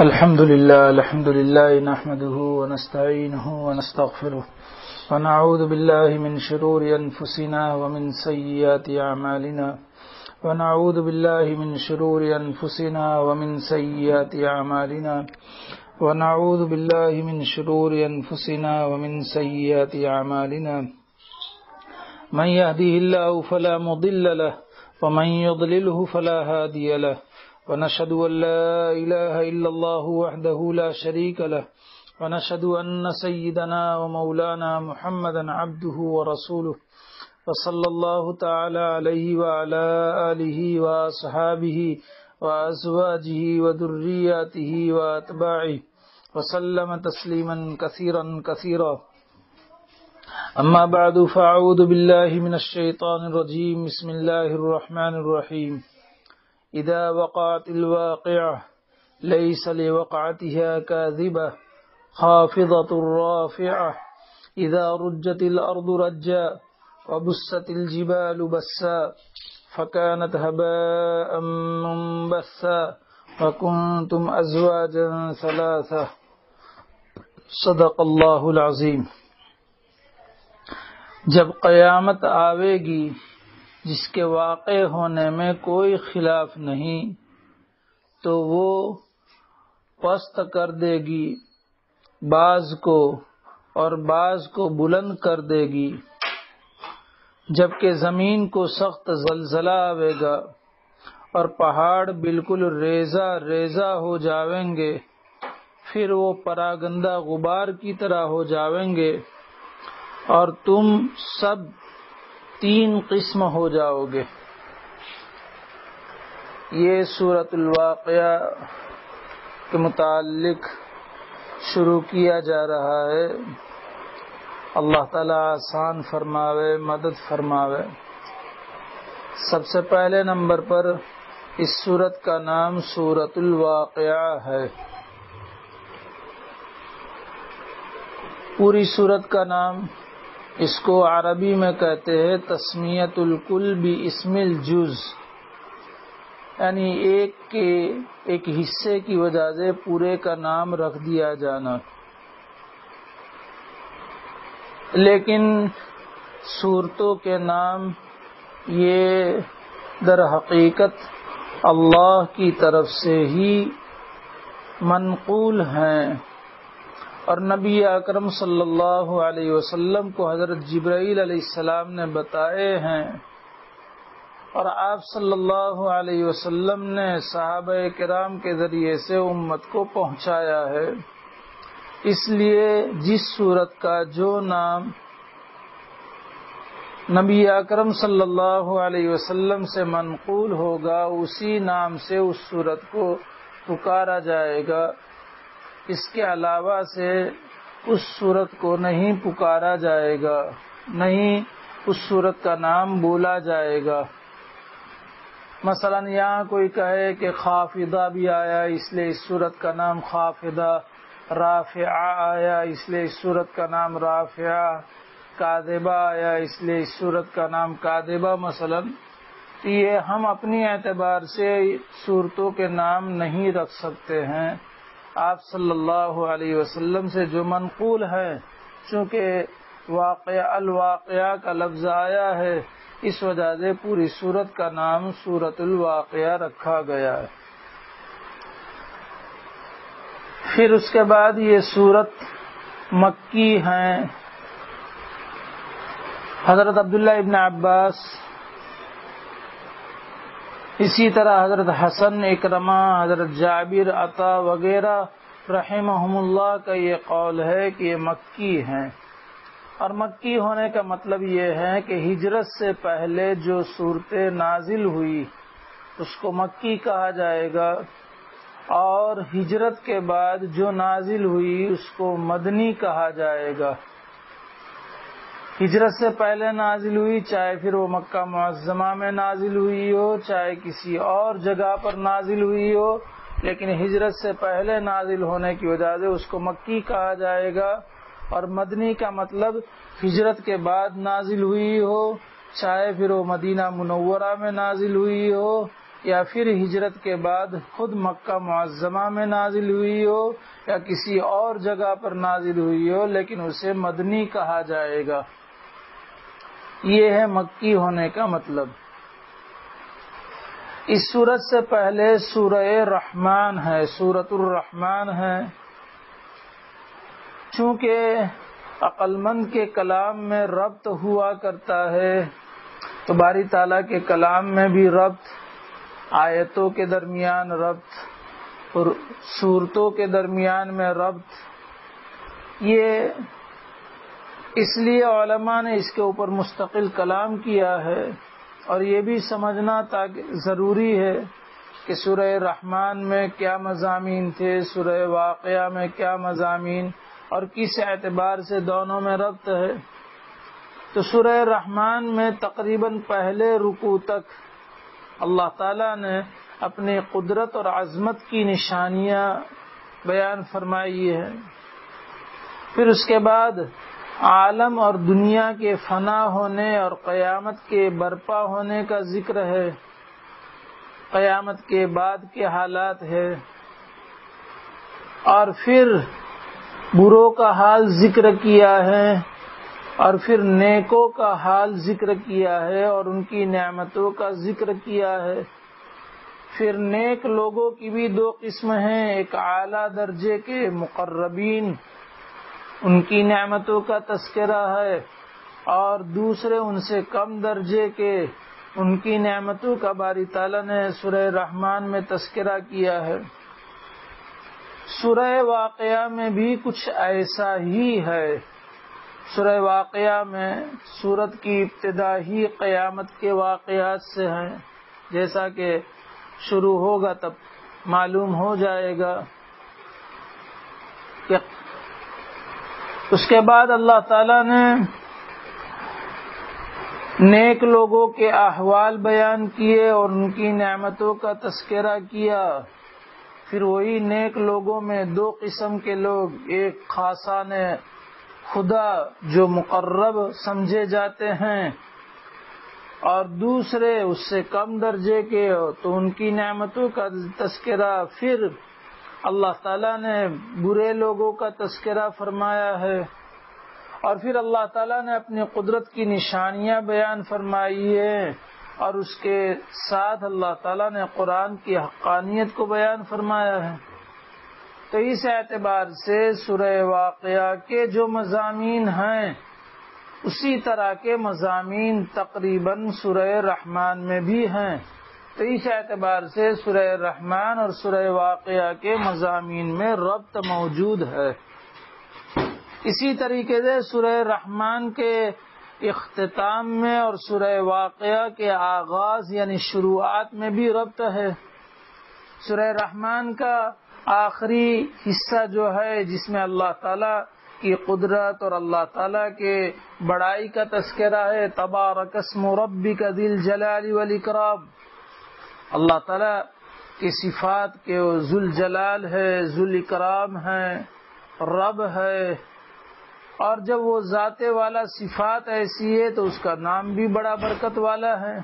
الحمد لله نحمده ونستعينه ونستغفره ونعوذ بالله من شرور أنفسنا ومن سيئات أعمالنا ونعوذ بالله من شرور أنفسنا ومن سيئات أعمالنا ونعوذ بالله من شرور أنفسنا ومن سيئات أعمالنا من يهده الله فلا مضل له ومن يضلله فلا هادي له ونشهد أن لا إله إلا الله وحده لا شريك له ونشهد أن سيدنا ومولانا محمدا عبده ورسوله وصلى الله تعالى عليه وعلى آله وأصحابه وأزواجه وذرياته وأتباعه وسلم تسليما كثيرا كثيرا أما بعد فأعوذ بالله من الشيطان الرجيم بسم الله الرحمن الرحيم إذا وقعت الواقعة ليس لوقعتها كاذبة خافضة رافعة إذا رجت الأرض رجا وبست الجبال بسا فكانت هباء منبثا وكنتم أزواجا ثلاثة صدق اللہ العظیم۔ جب قیامت آوے گی جس کے واقع ہونے میں کوئی خلاف نہیں تو وہ پست کر دے گی بعض کو اور بعض کو بلند کر دے گی، جبکہ زمین کو سخت زلزلہ آئے گا اور پہاڑ بالکل ریزہ ریزہ ہو جاویں گے، پھر وہ پراگندہ غبار کی طرح ہو جاویں گے اور تم سب تین قسم ہو جاؤ گے۔ یہ سورۃ الواقعہ کے متعلق شروع کیا جا رہا ہے۔ اللہ تعالیٰ آسان فرماوے، مدد فرماوے۔ سب سے پہلے نمبر پر اس سورت کا نام سورۃ الواقعہ ہے۔ پوری سورت کا نام اس کو عربی میں کہتے ہیں تسمیۃ الکل باسم الجز، یعنی ایک حصے کی وجہ سے پورے کا نام رکھ دیا جانا۔ لیکن سورتوں کے نام یہ در حقیقت اللہ کی طرف سے ہی منقول ہیں، اور نبی اکرم صلی اللہ علیہ وسلم کو حضرت جبرائیل علیہ السلام نے بتائے ہیں، اور آپ صلی اللہ علیہ وسلم نے صحابہ کرام کے ذریعے سے امت کو پہنچایا ہے۔ اس لیے جس سورت کا جو نام نبی اکرم صلی اللہ علیہ وسلم سے منقول ہوگا اسی نام سے اس سورت کو پکارا جائے گا، اس کے علاوہ سے اس سورت کو نہیں پکارا جائے گا، نہیں اس سورت کا نام بولا جائے گا۔ مثلا یہاں کوئی کہے کہ خافضہ بھی آیا اس لیے اس سورت کا نام خافضہ، رافعہ آیا اس لیے اس سورت کا نام رافعہ، کاذبہ آیا اس لیے اس سورت کا نام کاذبہ مثلا، تو یہ ہم اپنی اعتبار سے سورتوں کے نام نہیں رکھ سکتے ہیں۔ آپ صلی اللہ علیہ وسلم سے جو منقول ہے، چونکہ الواقعہ کا لفظ آیا ہے، اس وجہ سے پوری سورت کا نام سورۃ الواقعہ رکھا گیا ہے۔ پھر اس کے بعد یہ سورت مکی ہیں۔ حضرت عبداللہ ابن عباس، اسی طرح حضرت حسن، اکرمہ، حضرت جابر، عطا وغیرہ رحمہم اللہ کا یہ قول ہے کہ یہ مکی ہیں، اور مکی ہونے کا مطلب یہ ہے کہ ہجرت سے پہلے جو صورتیں نازل ہوئی اس کو مکی کہا جائے گا، اور ہجرت کے بعد جو نازل ہوئی اس کو مدنی کہا جائے گا۔ ہجرت سے پہلے نازل ہوئی، چاہے پھر وہ مکہ معظمہ میں نازل ہوئی ہو، چاہے کسی اور جگہ پر نازل ہوئی ہو، لیکن ہجرت سے پہلے نازل ہونے کی وجہ سے اس کو مکی کہا جائے گا، اور مدنی کا مطلب ہجرت کے بعد نازل ہوئی ہو، چاہے پھر وہ مدینہ منورہ میں نازل ہوئی ہو یا پھر ہجرت کے بعد خود مکہ معظمہ میں نازل ہوئی ہو یا کسی اور جگہ پر نازل ہوئی ہو، لیکن اسے مدنی کہا جائے گا۔ یہ ہے مکی ہونے کا مطلب۔ اس سورت سے پہلے سورہ رحمان ہے، سورۃ الرحمن ہے۔ چونکہ عقل مند کے کلام میں ربط ہوا کرتا ہے تو باری تعالیٰ کے کلام میں بھی ربط، آیتوں کے درمیان ربط اور سورتوں کے درمیان میں ربط، یہ اس لیے علماء نے اس کے اوپر مستقل کلام کیا ہے۔ اور یہ بھی سمجھنا ضروری ہے کہ سورہ رحمان میں کیا مضامین تھے، سورہ واقعہ میں کیا مضامین، اور کس اعتبار سے دونوں میں ربط ہے۔ تو سورہ رحمان میں تقریباً پہلے رکوع تک اللہ تعالیٰ نے اپنی قدرت اور عظمت کی نشانیاں بیان فرمائی ہے۔ پھر اس کے بعد عالم اور دنیا کے فنا ہونے اور قیامت کے برپا ہونے کا ذکر ہے، قیامت کے بعد کے حالات ہے، اور پھر بروں کا حال ذکر کیا ہے، اور پھر نیکوں کا حال ذکر کیا ہے اور ان کی نعمتوں کا ذکر کیا ہے۔ پھر نیک لوگوں کی بھی دو قسم ہیں، ایک اعلیٰ درجے کے مقربین، ان کی نعمتوں کا تذکرہ ہے، اور دوسرے ان سے کم درجے کے، ان کی نعمتوں کا باری تعالیٰ نے سورہ رحمان میں تذکرہ کیا ہے۔ سورہ واقعہ میں بھی کچھ ایسا ہی ہے۔ سورہ واقعہ میں سورت کی ابتدا ہی قیامت کے واقعات سے ہے، جیسا کہ شروع ہوگا تب معلوم ہو جائے گا۔ کہ اس کے بعد اللہ تعالیٰ نے نیک لوگوں کے احوال بیان کیے اور ان کی نعمتوں کا تذکرہ کیا۔ پھر وہی نیک لوگوں میں دو قسم کے لوگ، ایک خاصان خدا جو مقرب سمجھے جاتے ہیں، اور دوسرے اس سے کم درجے کے، تو ان کی نعمتوں کا تذکرہ۔ پھر اللہ تعالیٰ نے برے لوگوں کا تذکرہ فرمایا ہے، اور پھر اللہ تعالیٰ نے اپنی قدرت کی نشانیاں بیان فرمائی ہے، اور اس کے ساتھ اللہ تعالیٰ نے قرآن کی حقانیت کو بیان فرمایا ہے۔ تو اس اعتبار سے سورہ واقعہ کے جو مضامین ہیں اسی طرح کے مضامین تقریباً سورہ رحمان میں بھی ہیں۔ تو اس اعتبار سے سورہ رحمان اور سورہ واقعہ کے مضامین میں ربط موجود ہے۔ اسی طریقے سے سورہ رحمان کے اختتام میں اور سورہ واقعہ کے آغاز یعنی شروعات میں بھی ربط ہے۔ سورہ رحمان کا آخری حصہ جو ہے، جس میں اللہ تعالیٰ کی قدرت اور اللہ تعالیٰ کے بڑائی کا تذکرہ ہے، تبارک اسم ربک ذی الجلال والاکرام، اللہ تعالیٰ کی صفات کے ذو الجلال ہے، ذو الاکرام ہے، رب ہے، اور جب وہ ذات والا صفات ایسی ہے تو اس کا نام بھی بڑا برکت والا ہے۔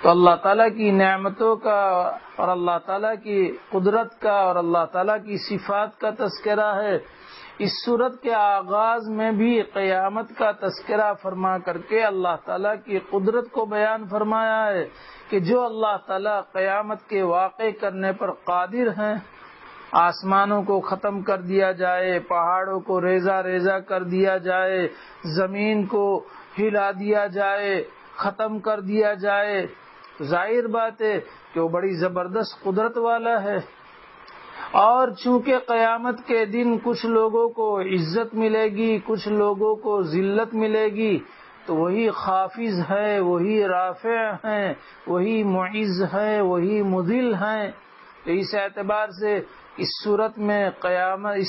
تو اللہ تعالیٰ کی نعمتوں کا اور اللہ تعالیٰ کی قدرت کا اور اللہ تعالیٰ کی صفات کا تذکرہ ہے۔ اس سورت کے آغاز میں بھی قیامت کا تذکرہ فرما کر کے اللہ تعالیٰ کی قدرت کو بیان فرمایا ہے کہ جو اللہ تعالیٰ قیامت کے واقع کرنے پر قادر ہیں، آسمانوں کو ختم کر دیا جائے، پہاڑوں کو ریزہ ریزہ کر دیا جائے، زمین کو ہلا دیا جائے، ختم کر دیا جائے، ظاہر بات ہے کہ وہ بڑی زبردست قدرت والا ہے۔ اور چونکہ قیامت کے دن کچھ لوگوں کو عزت ملے گی، کچھ لوگوں کو ذلت ملے گی، تو وہی خافض ہے، وہی رافع ہیں، وہی معز ہیں، وہی مذل ہیں۔ تو اس اعتبار سے اس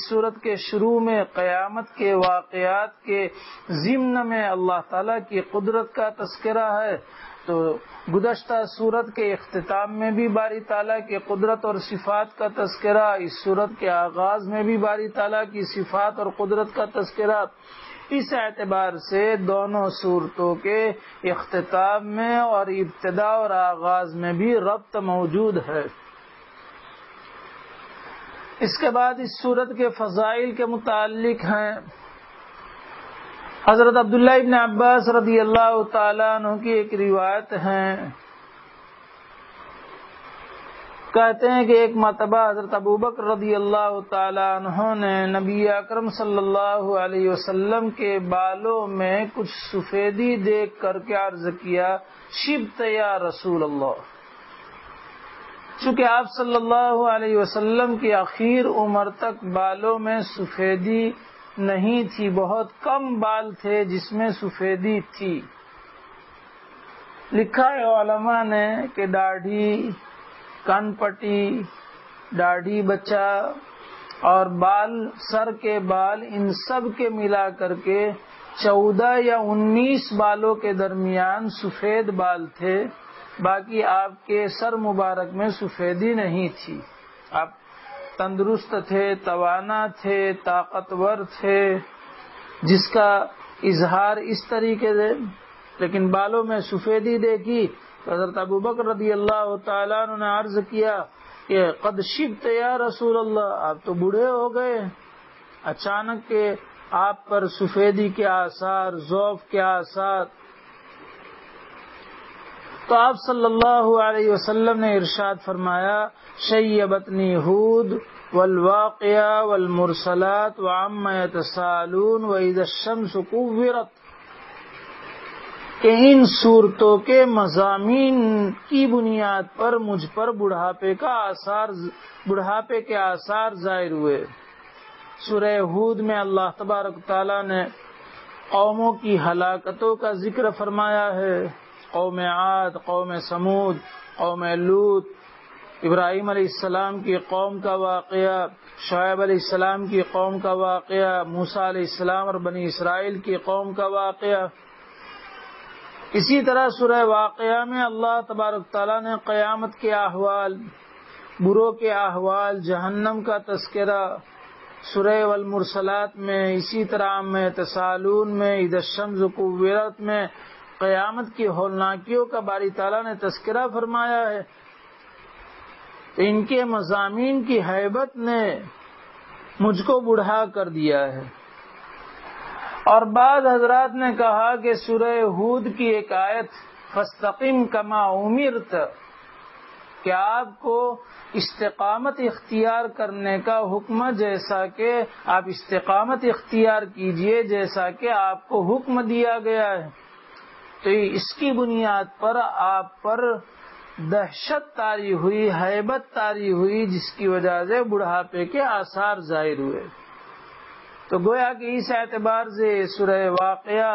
صورت کے شروع میں قیامت کے واقعات کے ضمن میں اللہ تعالیٰ کی قدرت کا تذکرہ ہے۔ تو گزشتہ صورت کے اختتام میں بھی باری تعالیٰ کی قدرت اور صفات کا تذکرہ، اس صورت کے آغاز میں بھی باری تعالیٰ کی صفات اور قدرت کا تذکرہ، اس اعتبار سے دونوں صورتوں کے اختتام میں اور ابتدا اور آغاز میں بھی ربط موجود ہے۔ اس کے بعد اس سورت کے فضائل کے متعلق ہیں۔ حضرت عبداللہ ابن عباس رضی اللہ تعالیٰ عنہ کی ایک روایت ہے، کہتے ہیں کہ ایک مرتبہ حضرت ابوبکر رضی اللہ تعالیٰ عنہ نے نبی اکرم صلی اللہ علیہ وسلم کے بالوں میں کچھ سفیدی دیکھ کر کے عرض کیا، شبت یا رسول اللہ۔ چونکہ آپ صلی اللہ علیہ وسلم کی اخیر عمر تک بالوں میں سفیدی نہیں تھی، بہت کم بال تھے جس میں سفیدی تھی۔ لکھا ہے علماء نے کہ داڑھی، کان پٹی، داڑھی بچہ اور بال، سر کے بال، ان سب کے ملا کر کے 14 یا 19 بالوں کے درمیان سفید بال تھے، باقی آپ کے سر مبارک میں سفیدی نہیں تھی۔ آپ تندرست تھے، توانا تھے، طاقتور تھے، جس کا اظہار اس طریقے سے، لیکن بالوں میں سفیدی دیکھی تو حضرت ابوبکر رضی اللہ تعالیٰ عنہ نے عرض کیا کہ قد شبت یا رسول اللہ، آپ تو بوڑھے ہو گئے، اچانک کہ آپ پر سفیدی کے آثار، ضعف کے آثار۔ تو آپ صلی اللہ علیہ وسلم نے ارشاد فرمایا، شیبتنی ہود والواقعہ والمرسلات وعما یتساءلون واذا الشمس کورت، کہ ان صورتوں کے مضامین کی بنیاد پر مجھ پر بڑھاپے کے آثار ظاہر ہوئے۔ سورہ ہود میں اللہ تبارک تعالیٰ نے قوموں کی ہلاکتوں کا ذکر فرمایا ہے، قوم عاد، قوم سمود، قوم لوط، ابراہیم علیہ السلام کی قوم کا واقعہ، شعیب علیہ السلام کی قوم کا واقعہ، موسیٰ علیہ السلام اور بنی اسرائیل کی قوم کا واقعہ۔ اسی طرح سورہ واقعہ میں اللہ تبارک تعالیٰ نے قیامت کے احوال، بروں کے احوال، جہنم کا تذکرہ، سورہ والمرسلات میں، اسی طرح میں تسالون میں، اذا الشمس کورت میں قیامت کی ہولناکیوں کا باری تعالیٰ نے تذکرہ فرمایا ہے۔ تو ان کے مضامین کی ہیبت نے مجھ کو بوڑھا کر دیا ہے۔ اور بعض حضرات نے کہا کہ سورہ ہود کی ایک آیت فاستقم کما امرت، کہ آپ کو استقامت اختیار کرنے کا حکم، جیسا کہ آپ استقامت اختیار کیجئے جیسا کہ آپ کو حکم دیا گیا ہے۔ تو اس کی بنیاد پر آپ پر دہشت طاری ہوئی، ہیبت طاری ہوئی، جس کی وجہ سے بڑھاپے کے آثار ظاہر ہوئے۔ تو گویا کہ اس اعتبار سے سورہ واقعہ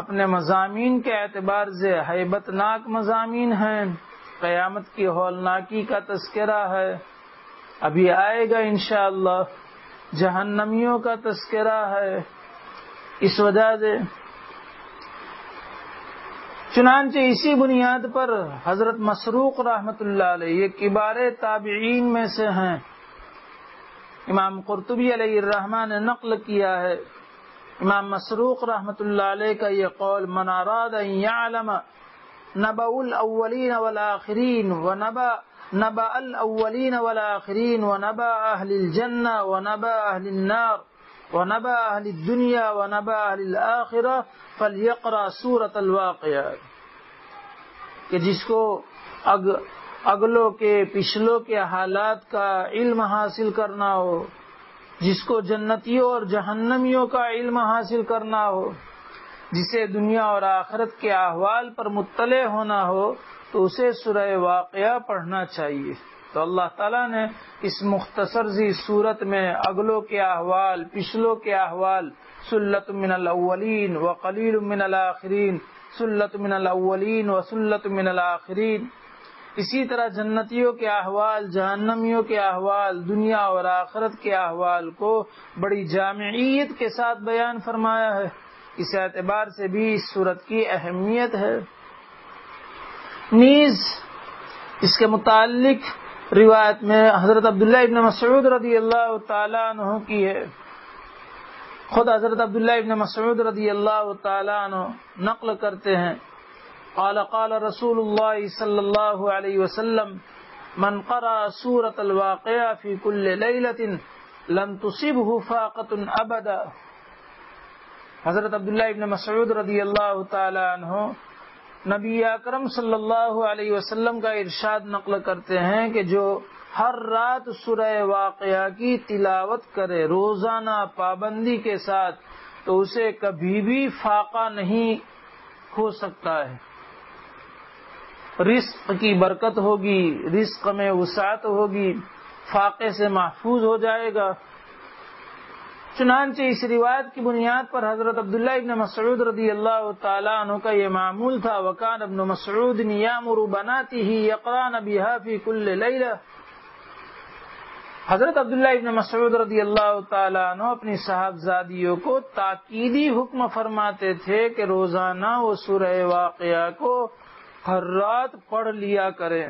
اپنے مضامین کے اعتبار سے ہیبت ناک مضامین ہیں، قیامت کی ہولناکی کا تذکرہ ہے، ابھی آئے گا انشاءاللہ، جہنمیوں کا تذکرہ ہے۔ اس وجہ سے چنانچہ اسی بنیاد پر حضرت مسروق رحمۃ اللہ علیہ، یہ کبار تابعین میں سے ہیں، امام قرطبی علیہ الرحمہ نے نقل کیا ہے، امام مسروق رحمۃ اللہ علیہ کا یہ قول، من اراد ان یعلم نبأ الاولین والآخرین نبأ الاولین والآخرین ونبأ اہل الجنہ ونبأ اہل النار ونبأ اہل الدنیا ونبأ اہل الآخرہ فلیقرأ سورۃ الواقعہ، کہ جس کو اگلوں کے پچھلوں کے حالات کا علم حاصل کرنا ہو، جس کو جنتیوں اور جہنمیوں کا علم حاصل کرنا ہو، جسے دنیا اور آخرت کے احوال پر مطلع ہونا ہو، تو اسے سورہ واقعہ پڑھنا چاہیے۔ تو اللہ تعالیٰ نے اس مختصر سی صورت میں اگلوں کے احوال، پچھلوں کے احوال، سلۃ من الاولین وقلیل من الآخرین، سلۃ من الاولین وسلۃ من الآخرین، اسی طرح جنتیوں کے احوال، جہنمیوں کے احوال، دنیا اور آخرت کے احوال کو بڑی جامعیت کے ساتھ بیان فرمایا ہے۔ اس اعتبار سے بھی اس صورت کی اہمیت ہے۔ نیز اس کے متعلق روایت میں حضرت عبداللہ ابن مسعود رضی اللہ تعالیٰ عنہ کی ہے خود حضرت عبداللہ ابن مسعود رضی اللہ تعالیٰ عنہ نقل کرتے ہیں، قال قال رسول اللہ صلی اللہ علیہ وسلم من قرأ سورة الواقعہ فی کل لیلۃ لم تصبہ فاقۃ ابدا۔ حضرت عبداللہ ابن مسعود رضی اللہ تعالیٰ عنہ نبی اکرم صلی اللہ علیہ وسلم کا ارشاد نقل کرتے ہیں کہ جو ہر رات سورہ واقعہ کی تلاوت کرے روزانہ پابندی کے ساتھ تو اسے کبھی بھی فاقہ نہیں ہو سکتا ہے، رزق کی برکت ہوگی، رزق میں وسعت ہوگی، فاقے سے محفوظ ہو جائے گا۔ چنانچہ اس روایت کی بنیاد پر حضرت عبداللہ ابن مسعود رضی اللہ تعالیٰ عنہ کا یہ معمول تھا، وکان ابن مسعود یامر بناته یقرأن بها فی کل لیلہ۔ حضرت عبداللہ ابن مسعود رضی اللہ تعالیٰ عنہ اپنی صاحبزادیوں کو تاکیدی حکم فرماتے تھے کہ روزانہ وہ سورہ واقعہ کو ہر رات پڑھ لیا کریں۔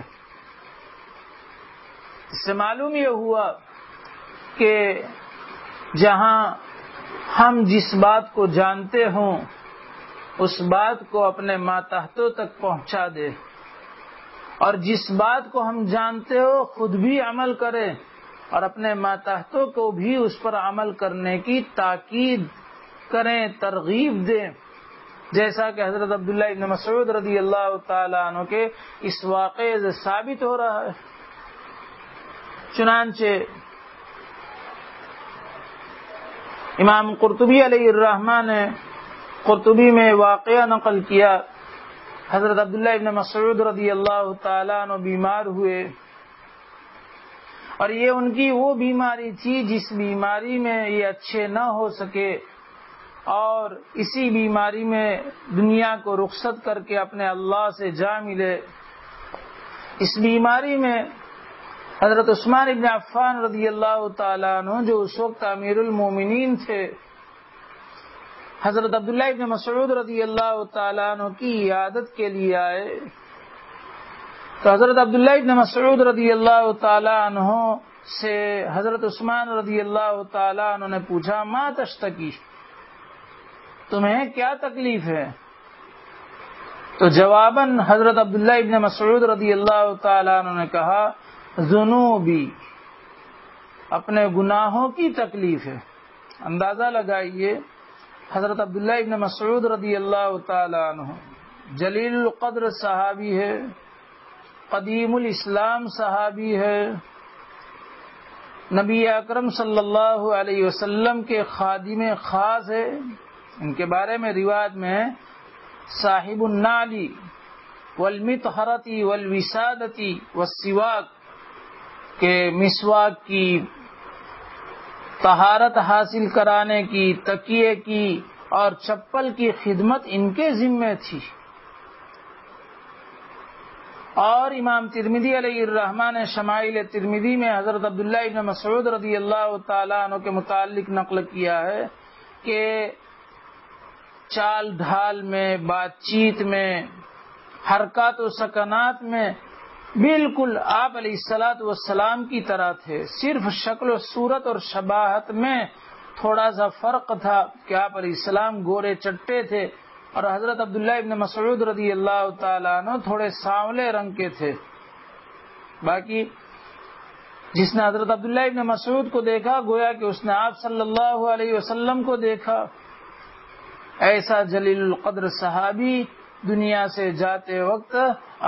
اس سے معلوم یہ ہوا کہ جہاں ہم جس بات کو جانتے ہوں اس بات کو اپنے ماتحتوں تک پہنچا دے، اور جس بات کو ہم جانتے ہو خود بھی عمل کریں اور اپنے ماتحتوں کو بھی اس پر عمل کرنے کی تاکید کریں، ترغیب دیں، جیسا کہ حضرت عبداللہ ابن مسعود رضی اللہ تعالیٰ عنہ کے اس واقعے سے ثابت ہو رہا ہے۔ چنانچہ امام قرطبی علیہ الرحمہ نے قرطبی میں واقعہ نقل کیا، حضرت عبداللہ ابن مسعود رضی اللہ تعالیٰ عنہ بیمار ہوئے، اور یہ ان کی وہ بیماری تھی جس بیماری میں یہ اچھے نہ ہو سکے، اور اسی بیماری میں دنیا کو رخصت کر کے اپنے اللہ سے جا ملے۔ اس بیماری میں حضرت عثمان ابن عفان رضی اللہ تعالیٰ عنہ جو اس وقت امیر المومنین تھے، حضرت عبداللہ ابن مسعود رضی اللہ تعالیٰ عنہ کی عیادت کے لیے آئے، تو حضرت عبداللہ ابن مسعود رضی اللہ تعالیٰ عنہ سے حضرت عثمان رضی اللہ تعالیٰ عنہ نے پوچھا ما تشتکی، تمہیں کیا تکلیف ہے؟ تو جواباً حضرت عبداللہ ابن مسعود رضی اللہ تعالیٰ عنہ نے کہا ذنوبی، اپنے گناہوں کی تکلیف ہے۔ اندازہ لگائیے، حضرت عبداللہ ابن مسعود رضی اللہ تعالیٰ عنہ جلیل القدر صحابی ہے، قدیم الاسلام صحابی ہے، نبی اکرم صلی اللہ علیہ وسلم کے خادم خاص ہے۔ ان کے بارے میں روایت میں صاحب النعلی والمطہرتی والوسادتی والسواک، کہ مسواک کی، طہارت حاصل کرانے کی، تکیے کی اور چپل کی خدمت ان کے ذمہ تھی۔ اور امام ترمذی علیہ الرحمہ نے شمائل ترمذی میں حضرت عبداللہ ابن مسعود رضی اللہ تعالیٰ عنہ کے متعلق نقل کیا ہے کہ چال ڈھال میں، بات چیت میں، حرکات و سکنات میں بالکل آپ علیہ الصلاۃ والسلام کی طرح تھے، صرف شکل و صورت اور شباہت میں تھوڑا سا فرق تھا کہ آپ علیہ السلام گورے چٹے تھے اور حضرت عبداللہ ابن مسعود رضی اللہ تعالیٰ عنہ تھوڑے سانولے رنگ کے تھے۔ باقی جس نے حضرت عبداللہ ابن مسعود کو دیکھا گویا کہ اس نے آپ صلی اللہ علیہ وسلم کو دیکھا۔ ایسا جلیل القدر صحابی دنیا سے جاتے وقت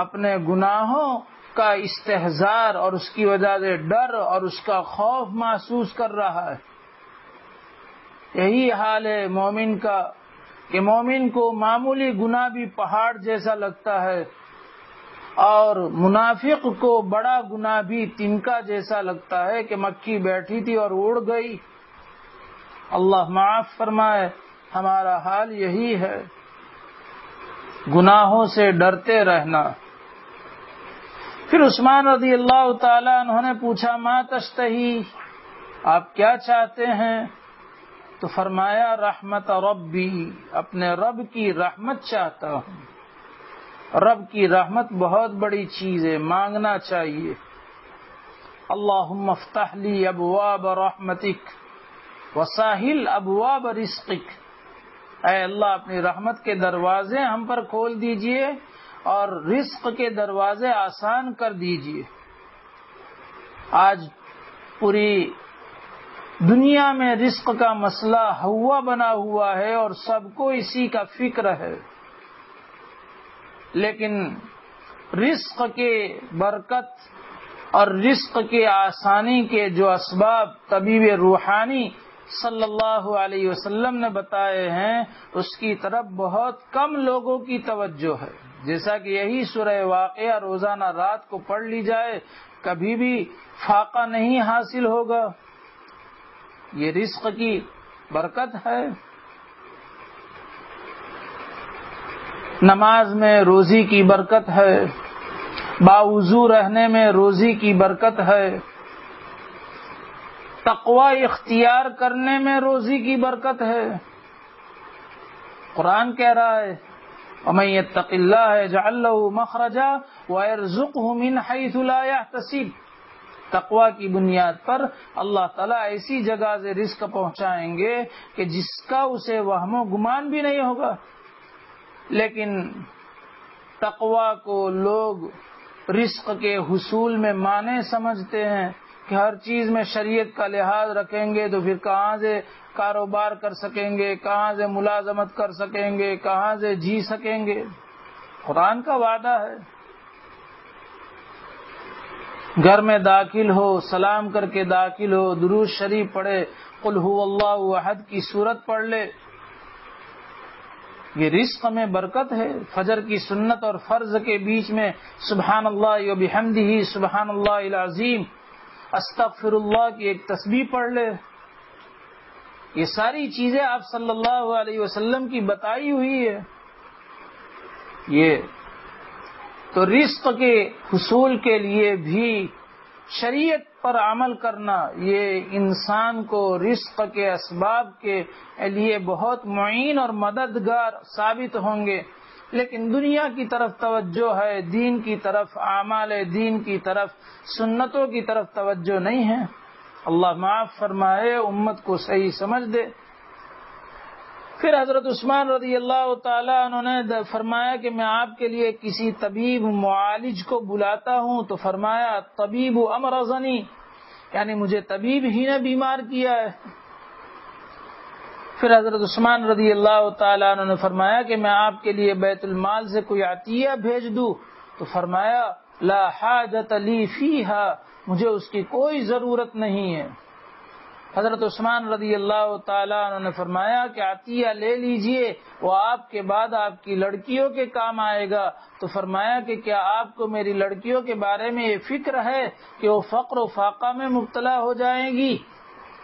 اپنے گناہوں کا استحضار اور اس کی وجہ سے ڈر اور اس کا خوف محسوس کر رہا ہے۔ یہی حال ہے مومن کا کہ مومن کو معمولی گناہ بھی پہاڑ جیسا لگتا ہے، اور منافق کو بڑا گناہ بھی تنکا جیسا لگتا ہے کہ مکھی بیٹھی تھی اور اڑ گئی۔ اللہ معاف فرمائے، ہمارا حال یہی ہے، گناہوں سے ڈرتے رہنا۔ پھر عثمان رضی اللہ تعالیٰ عنہ نے پوچھا ما تشتہی، آپ کیا چاہتے ہیں؟ تو فرمایا رحمت ربی، اپنے رب کی رحمت چاہتا ہوں۔ رب کی رحمت بہت بڑی چیز ہے، مانگنا چاہیے۔ اللہم افتح لی ابواب رحمتک، وساہل ابواب رزقک، اے اللہ اپنی رحمت کے دروازے ہم پر کھول دیجئے اور رزق کے دروازے آسان کر دیجئے۔ آج پوری دنیا میں رزق کا مسئلہ ہوا بنا ہوا ہے اور سب کو اسی کا فکر ہے، لیکن رزق کے برکت اور رزق کے آسانی کے جو اسباب طبیب روحانی صلی اللہ علیہ وسلم نے بتائے ہیں اس کی طرف بہت کم لوگوں کی توجہ ہے۔ جیسا کہ یہی سورہ واقعہ روزانہ رات کو پڑھ لی جائے کبھی بھی فاقہ نہیں حاصل ہوگا۔ یہ رزق کی برکت ہے۔ نماز میں روزی کی برکت ہے، باوضو رہنے میں روزی کی برکت ہے، تقوی اختیار کرنے میں روزی کی برکت ہے۔ قرآن کہہ رہا ہے وَمَن يَتَّقِ اللَّهَ يَجْعَل لَّهُ مَخْرَجًا وَيَرْزُقْهُ مِنْ حَيْثُ لَا يَحْتَسِبُ۔ تقوی کی بنیاد پر اللہ تعالیٰ ایسی جگہ سے رزق پہنچائیں گے کہ جس کا اسے وہم و گمان بھی نہیں ہوگا۔ لیکن تقوی کو لوگ رزق کے حصول میں مانع سمجھتے ہیں کہ ہر چیز میں شریعت کا لحاظ رکھیں گے تو پھر کہاں سے کاروبار کر سکیں گے، کہاں سے ملازمت کر سکیں گے، کہاں سے جی سکیں گے۔ قرآن کا وعدہ ہے گھر میں داخل ہو سلام کر کے داخل ہو، درود شریف پڑھے، قل هو اللہ احد کی سورت پڑھ لے، یہ رزق میں برکت ہے۔ فجر کی سنت اور فرض کے بیچ میں سبحان اللہ و بحمدہ سبحان اللہ العظیم استغفر اللہ کی ایک تسبیح پڑھ لے، یہ ساری چیزیں آپ صلی اللہ علیہ وسلم کی بتائی ہوئی ہے۔ یہ تو رزق کے حصول کے لیے بھی شریعت پر عمل کرنا یہ انسان کو رزق کے اسباب کے لیے بہت معین اور مددگار ثابت ہوں گے، لیکن دنیا کی طرف توجہ ہے، دین کی طرف، اعمال دین کی طرف، سنتوں کی طرف توجہ نہیں ہے۔ اللہ معاف فرمائے، امت کو صحیح سمجھ دے۔ پھر حضرت عثمان رضی اللہ تعالیٰ عنہ نے فرمایا کہ میں آپ کے لیے کسی طبیب معالج کو بلاتا ہوں، تو فرمایا طبیب امرضنی، یعنی مجھے طبیب ہی نے بیمار کیا ہے۔ پھر حضرت عثمان رضی اللہ تعالیٰ عنہ نے فرمایا کہ میں آپ کے لیے بیت المال سے کوئی عطیہ بھیج دوں، تو فرمایا لا حاجت لی فیہا، مجھے اس کی کوئی ضرورت نہیں ہے۔ حضرت عثمان رضی اللہ تعالیٰ عنہ نے فرمایا کہ عطیہ لے لیجئے، وہ آپ کے بعد آپ کی لڑکیوں کے کام آئے گا۔ تو فرمایا کہ کیا آپ کو میری لڑکیوں کے بارے میں یہ فکر ہے کہ وہ فقر و فاقہ میں مبتلا ہو جائیں گی؟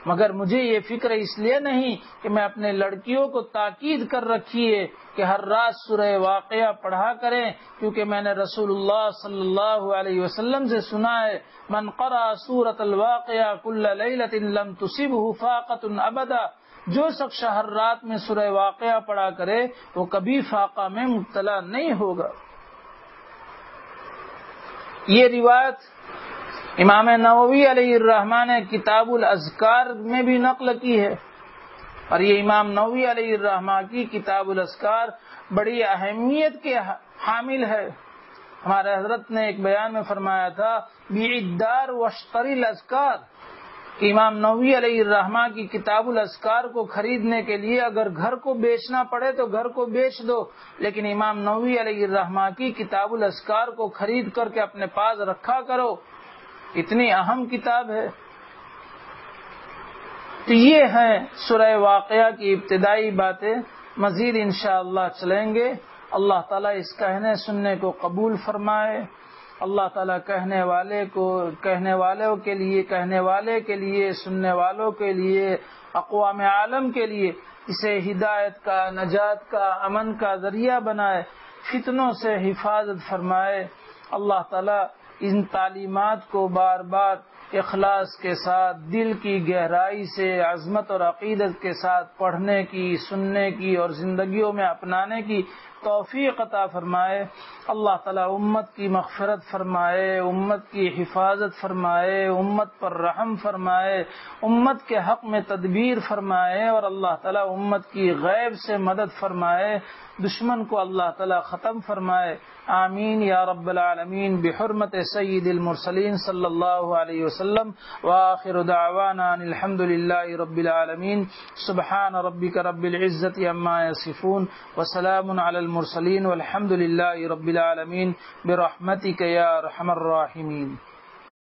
مگر مجھے یہ فکر اس لیے نہیں کہ میں اپنے لڑکیوں کو تاکید کر رکھی ہے کہ ہر رات سورہ واقعہ پڑھا کریں، کیونکہ میں نے رسول اللہ صلی اللہ علیہ وسلم سے سنا ہے من قرأ سورۃ الواقعہ کل لیلۃ لم تصبہ فاقۃ ابدا، جو شخص ہر رات میں سورہ واقعہ پڑھا کرے وہ کبھی فاقہ میں مبتلا نہیں ہوگا۔ یہ روایت امام نووی علیہ الرحمہ نے کتاب الاذکار میں بھی نقل کی ہے، اور یہ امام نووی علیہ الرحمہ کی کتاب الاذکار بڑی اہمیت کے حامل ہے۔ ہمارے حضرت نے ایک بیان میں فرمایا تھا بیع الدار واشتری الاذکار، کہ امام نووی علیہ الرحمہ کی کتاب الاذکار کو خریدنے کے لیے اگر گھر کو بیچنا پڑے تو گھر کو بیچ دو، لیکن امام نووی علیہ الرحمہ کی کتاب الاذکار کو خرید کر کے اپنے پاس رکھا کرو، اتنی اہم کتاب ہے۔ تو یہ ہیں سورہ واقعہ کی ابتدائی باتیں، مزید انشاءاللہ چلیں گے۔ اللہ تعالیٰ اس کہنے سننے کو قبول فرمائے۔ اللہ تعالیٰ کہنے والے کے لیے سننے والوں کے لیے اقوام عالم کے لیے اسے ہدایت کا، نجات کا، امن کا ذریعہ بنائے، فتنوں سے حفاظت فرمائے۔ اللہ تعالیٰ ان تعلیمات کو بار بار اخلاص کے ساتھ، دل کی گہرائی سے، عظمت اور عقیدت کے ساتھ پڑھنے کی، سننے کی اور زندگیوں میں اپنانے کی توفیق عطا فرمائے۔ اللہ تعالیٰ امت کی مغفرت فرمائے، امت کی حفاظت فرمائے، امت پر رحم فرمائے، امت کے حق میں تدبیر فرمائے، اور اللہ تعالیٰ امت کی غیب سے مدد فرمائے، دشمن کو اللہ تعالیٰ ختم فرمائے۔ آمین یا رب العالمین بحرمت سید المرسلین صلی اللہ علیہ وسلم۔ وآخر دعوانا ان الحمد للہ رب العالمین۔ سبحان ربک رب العزت عما یصفون وسلام علی المرسلین والحمد للہ رب العالمین برحمتک یا ارحم الراحمین۔